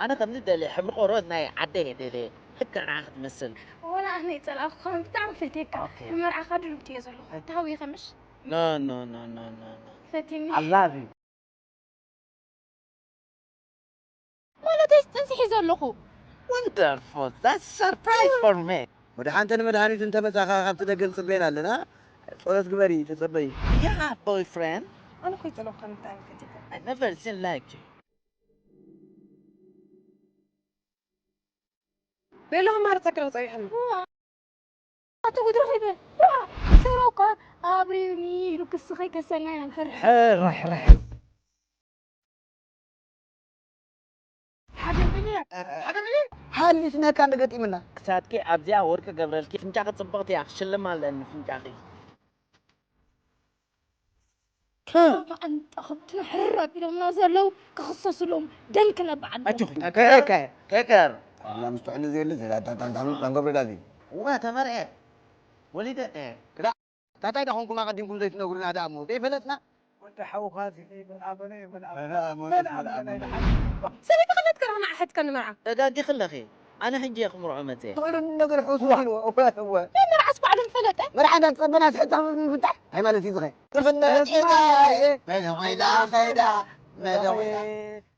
أنا كم ندلي حمر قرود ناي عدي دي هيك أنا أخذ مثل ولا أنا يتسأل خم بتعرف فتيك المرأة خدر بتيزلو تهوي خمش no فتيني I love you ولا تنسي زلخو wonderful that's surprise for me مدحانتنا مدحانيت انت بس خافت تقل صبينا لنا صورت قبري تصبي yeah boyfriend أنا كنت لو خم بتعرف فتيك I never seen like you بيلهم مرتك لو صحيحنا أتوقع تروحي سروقة أبريني لك خيك السنة نفرح رح حالي سنة كان دقتي منا ساعتك أبزي أورك قبل كيف نجاك تصبغت يا أخي شل ما لأن فنجاكي أنت أخذت حرة كده مناظر لو كخصص لهم دنكنا بعد أشوفي كيكر والله مستحيل زي اللي زي تنقبل هذه وما تمر وليدة كده تاتا ده هونكم قاعدين كل زيتنا وقولنا هذا أمور كيف بلدنا وتحوخات من أبني سنة خلت كرهنا أحد كان معه لا دي خلخي أنا هجي أخمر عمتي غير النقر حوسه ولا هو مرعس بعد انفلت مرحبا تصبنا تحتها من فتح هاي ما نسيت غير كيف الناس اسمع ماذا ويدا